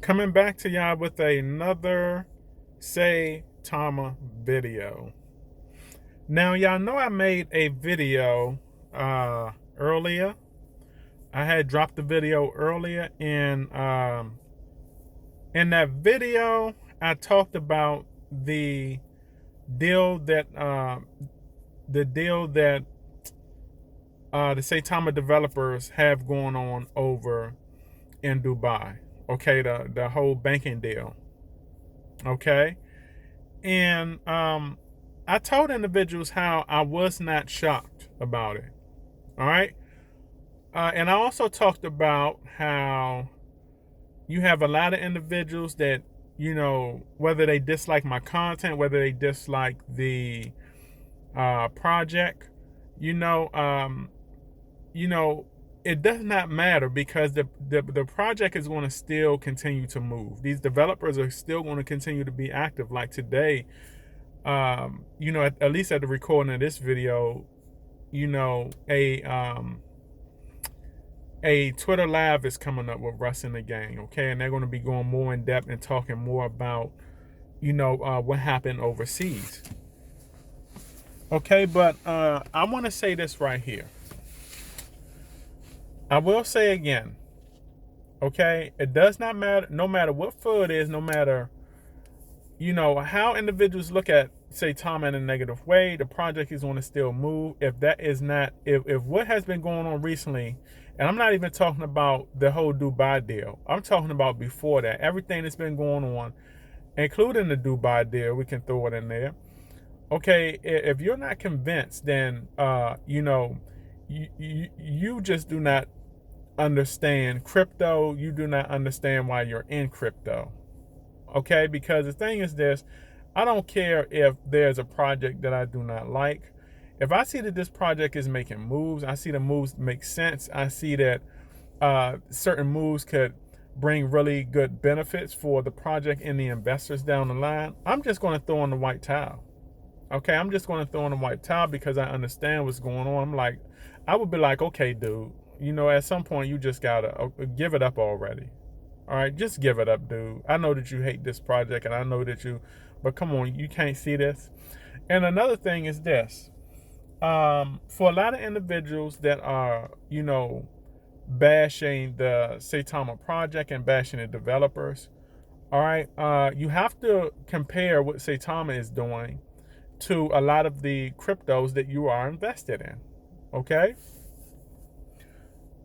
Coming back to y'all with another Saitama video. Now y'all know I made a video earlier. I had dropped the video earlier in that video I talked about deal that the deal that the Saitama developers have going on over in Dubai. Okay, the whole banking deal. Okay. And I told individuals how I was not shocked about it. All right. And I also talked about how you have a lot of individuals that, whether they dislike my content, whether they dislike the project, you know, um, you know, it does not matter because the project is going to still continue to move. These developers are still going to continue to be active. Like today, at least at the recording of this video, you know, a Twitter live is coming up with Russ and the gang, okay, and they're going to be going more in depth and talking more about, what happened overseas, okay. But I want to say this right here. I will say again, okay, it does not matter, no matter what food it is, no matter how individuals look at say Tom in a negative way, the project is going to still move. If that is not, if what has been going on recently, and I'm not even talking about the whole Dubai deal, I'm talking about before that, everything that's been going on, including the Dubai deal, we can throw it in there. Okay, if you're not convinced, then you just do not understand crypto. You do not understand why you're in crypto. Okay, because the thing is this, I don't care if there's a project that I do not like. If I see that this project is making moves, I see the moves make sense, I see that certain moves could bring really good benefits for the project and the investors down the line, I'm just going to throw in the white towel. Okay, I'm just going to throw in the white towel because I understand what's going on. I would be like, okay, dude, at some point you just gotta give it up already. All right, just give it up, dude. I know that you hate this project, and I know that but come on, you can't see this. And another thing is this: for a lot of individuals that are, bashing the Saitama project and bashing the developers, all right, you have to compare what Saitama is doing to a lot of the cryptos that you are invested in. Okay,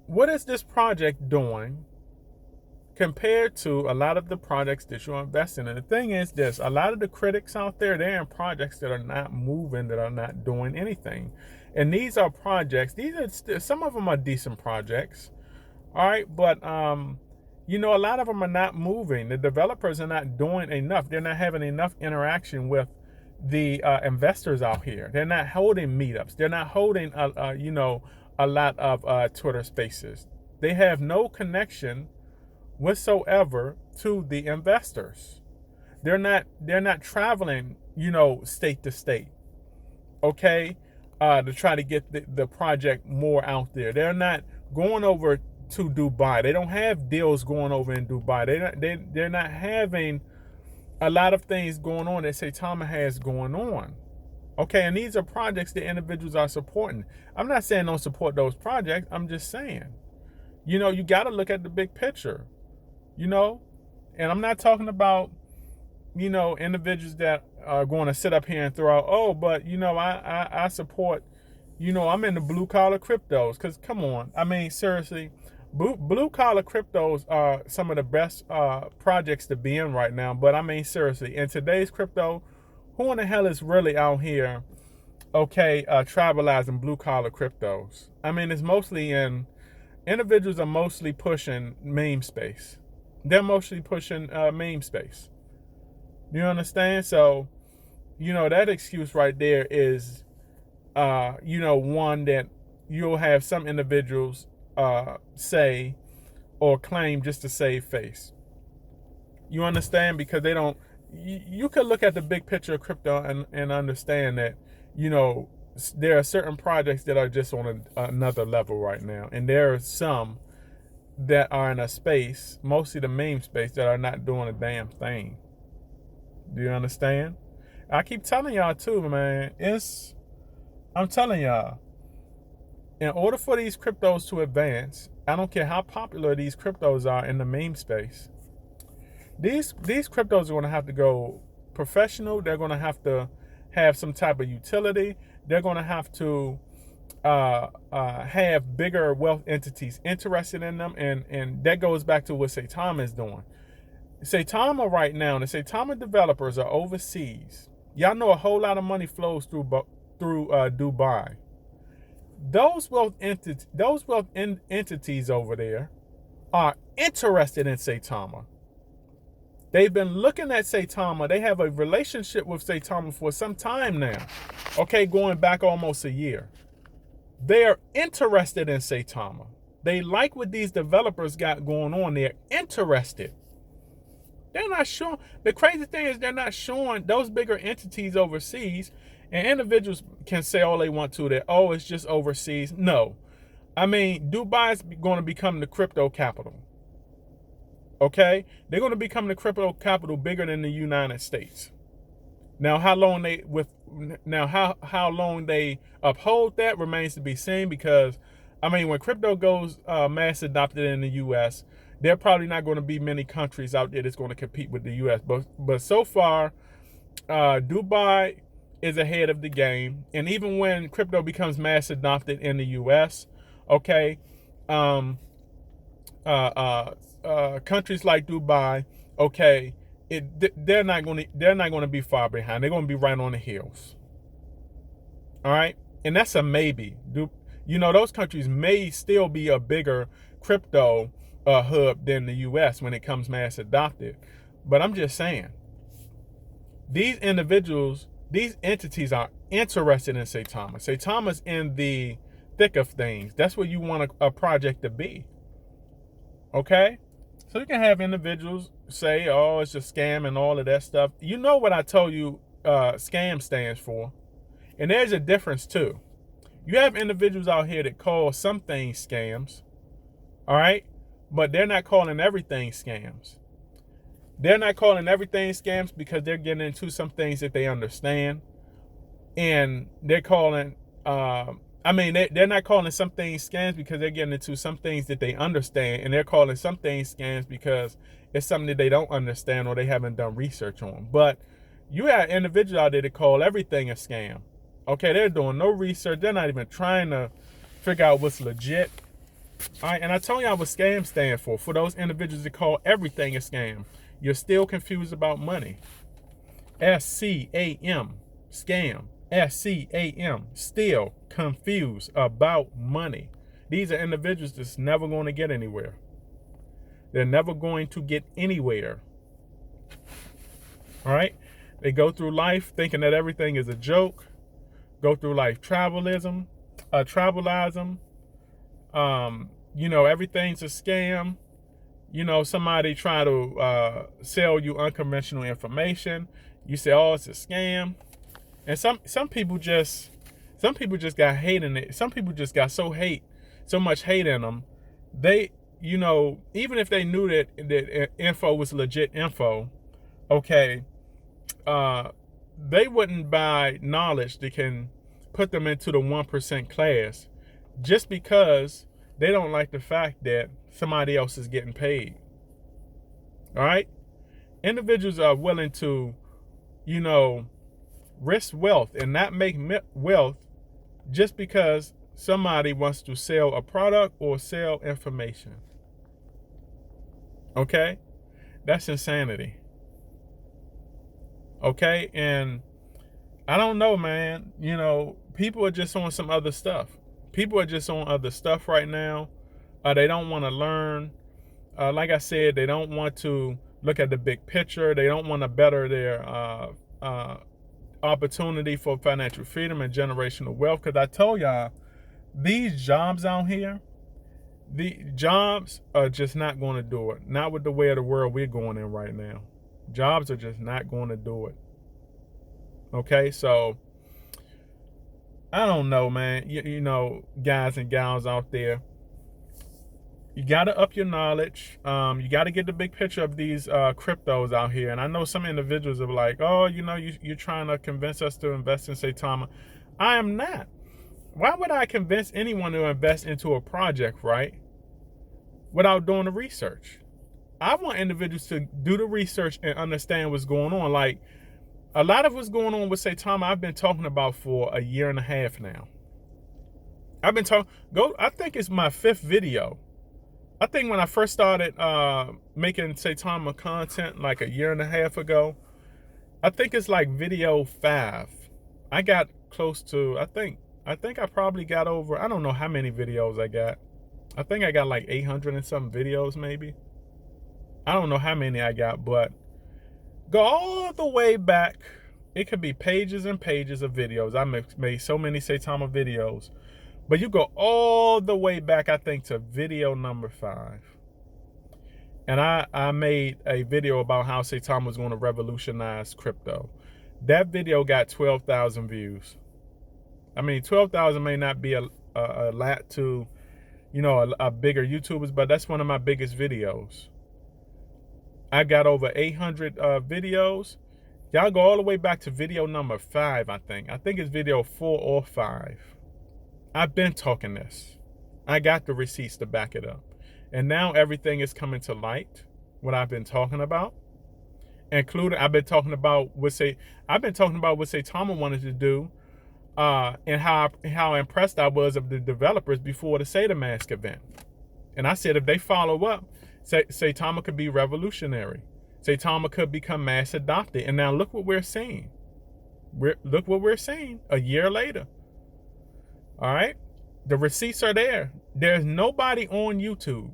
what is this project doing compared to a lot of the projects that you're investing in? The thing is this: a lot of the critics out there, they're in projects that are not moving, that are not doing anything. And these are projects, some of them are decent projects, all right, but a lot of them are not moving. The developers are not doing enough. They're not having enough interaction with the investors out here. They're not holding meetups. They're not holding a lot of Twitter spaces. They have no connection whatsoever to the investors. They're not traveling, state to state, okay, to try to get the project more out there. They're not going over to Dubai. They don't have deals going over in Dubai. They're not having a lot of things going on that Saitama has going on. Okay, and these are projects that individuals are supporting. I'm not saying don't support those projects. I'm just saying, you got to look at the big picture, and I'm not talking about, individuals that are going to sit up here and throw out, oh, but, I support, I'm in the blue collar cryptos. Because come on, I mean, seriously, blue collar cryptos are some of the best projects to be in right now. But I mean, seriously, in today's crypto, who in the hell is really out here, okay, travelizing blue collar cryptos? I mean, it's mostly individuals are mostly pushing meme space. They're mostly pushing meme space. Do you understand? So, that excuse right there is, one that you'll have some individuals say or claim just to save face. You understand? Because they don't, you could look at the big picture of crypto and understand that, there are certain projects that are just on another level right now. And there are some that are in a space, mostly the meme space, that are not doing a damn thing. Do you understand? I keep telling y'all too, man. I'm telling y'all, in order for these cryptos to advance, I don't care how popular these cryptos are in the meme space. These cryptos are going to have to go professional. They're going to have some type of utility. They're going to have to have bigger wealth entities interested in them, and that goes back to what Saitama is doing. Saitama right now, the Saitama developers are overseas. Y'all know a whole lot of money flows through Dubai. Those wealth entities over there are interested in Saitama. They've been looking at Saitama. They have a relationship with Saitama for some time now. Okay, going back almost a year. They are interested in Saitama. They like what these developers got going on. They're interested. They're not showing. The crazy thing is they're not showing those bigger entities overseas. And individuals can say all they want to that, oh, it's just overseas. No. I mean, Dubai is going to become the crypto capital. Okay? They're going to become the crypto capital bigger than the United States. Now, how long they uphold that remains to be seen, because, I mean, when crypto goes mass adopted in the U.S., there are probably not going to be many countries out there that's going to compete with the U.S. But so far, Dubai is ahead of the game. And even when crypto becomes mass adopted in the U.S., okay, countries like Dubai, okay, they're not going to be far behind. They're going to be right on the heels. All right, and that's a maybe. Those countries may still be a bigger crypto hub than the U.S. when it comes mass adopted. But I'm just saying, these entities are interested in Saitama. Saitama's in the thick of things. That's what you want a project to be. Okay? So you can have individuals say, oh, it's a scam and all of that stuff. You know what I told you scam stands for. And there's a difference too. You have individuals out here that call some things scams. All right? But they're not calling everything scams. They're not calling everything scams because they're getting into some things that they understand. And they're calling, they're not calling some things scams because they're getting into some things that they understand. And they're calling some things scams because it's something that they don't understand or they haven't done research on. But you have individuals out there that call everything a scam. Okay, they're doing no research. They're not even trying to figure out what's legit. All right, and I told y'all what scam stand for those individuals that call everything a scam. You're still confused about money. SCAM, scam. SCAM, still confused about money. These are individuals that's never going to get anywhere. They're never going to get anywhere. All right? They go through life thinking that everything is a joke. Go through life tribalism. Everything's a scam. Somebody try to sell you unconventional information. You say, oh, it's a scam. And some people just got hate in it. Some people just got so much hate in them. They, even if they knew that info was legit info, okay, they wouldn't buy knowledge that can put them into the 1% class just because they don't like the fact that somebody else is getting paid. All right? Individuals are willing to, risk wealth and not make wealth just because somebody wants to sell a product or sell information. Okay? That's insanity. Okay? And I don't know, man. People are just on some other stuff. People are just on other stuff right now. They don't want to learn. Like I said, they don't want to look at the big picture. They don't want to better their opportunity for financial freedom and generational wealth. Because I told y'all, these jobs out here, the jobs are just not going to do it. Not with the way of the world we're going in right now. Jobs are just not going to do it. Okay, so I don't know, man. Guys and gals out there, You got to up your knowledge. You got to get the big picture of these cryptos out here. And I know some individuals are like, oh, you're trying to convince us to invest in Saitama. I am not. Why would I convince anyone to invest into a project, right, without doing the research? I want individuals to do the research and understand what's going on. Like, a lot of what's going on with Saitama, I've been talking about for a year and a half now. I've been talking, I think it's my 5th video. I think when I first started making Saitama content like a year and a half ago, I think it's like video 5. I got close to, I think I probably got over, I don't know how many videos I got. I think I got like 800 and some videos maybe. I don't know how many I got, but go all the way back. It could be pages and pages of videos. I made so many Saitama videos. But you go all the way back, I think, to video number 5. And I made a video about how Saitama was going to revolutionize crypto. That video got 12,000 views. I mean, 12,000 may not be a lot to, a bigger YouTubers, but that's one of my biggest videos. I got over 800 videos. Y'all go all the way back to video number 5, I think. I think it's video 4 or 5. I've been talking this. I got the receipts to back it up. And now everything is coming to light, what I've been talking about. Including, I've been talking about what Saitama wanted to do, and how impressed I was of the developers before the SaitaMask event. And I said if they follow up, Saitama could be revolutionary. Saitama could become mass adopted. And now look what we're seeing. Look what we're seeing a year later. All right, the receipts are there. There's nobody on YouTube,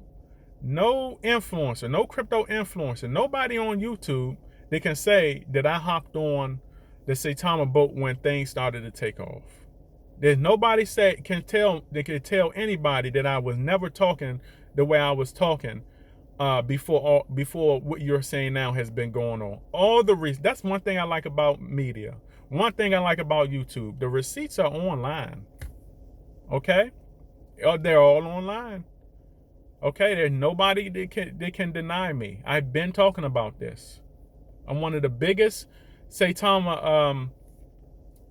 no influencer, no crypto influencer, nobody on YouTube that can say that I hopped on the Saitama boat when things started to take off. There's nobody that can tell anybody that I was never talking the way I was talking before what you're saying now has been going on. That's one thing I like about media. One thing I like about YouTube. The receipts are online. Okay, they're all online. Okay, there's nobody that can deny me. I've been talking about this. I'm one of the biggest Saitama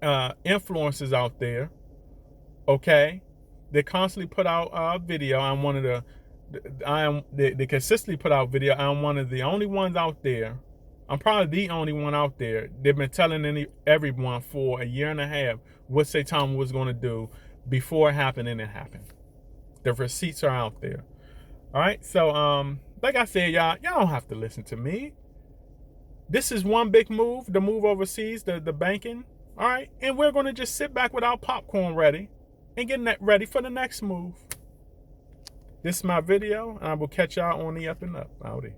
influencers out there. Okay, they constantly put out video. I'm one of they consistently put out video. I'm one of the only ones out there. I'm probably the only one out there. They've been telling everyone for a year and a half what Saitama was going to do before it happened, and it happened. The receipts are out there. All right, so like I said, y'all don't have to listen to me. This is one big move, the move overseas, the banking. All right, and we're going to just sit back with our popcorn ready and get ready for the next move. This is my video, and I will catch y'all on the up and up. Howdy.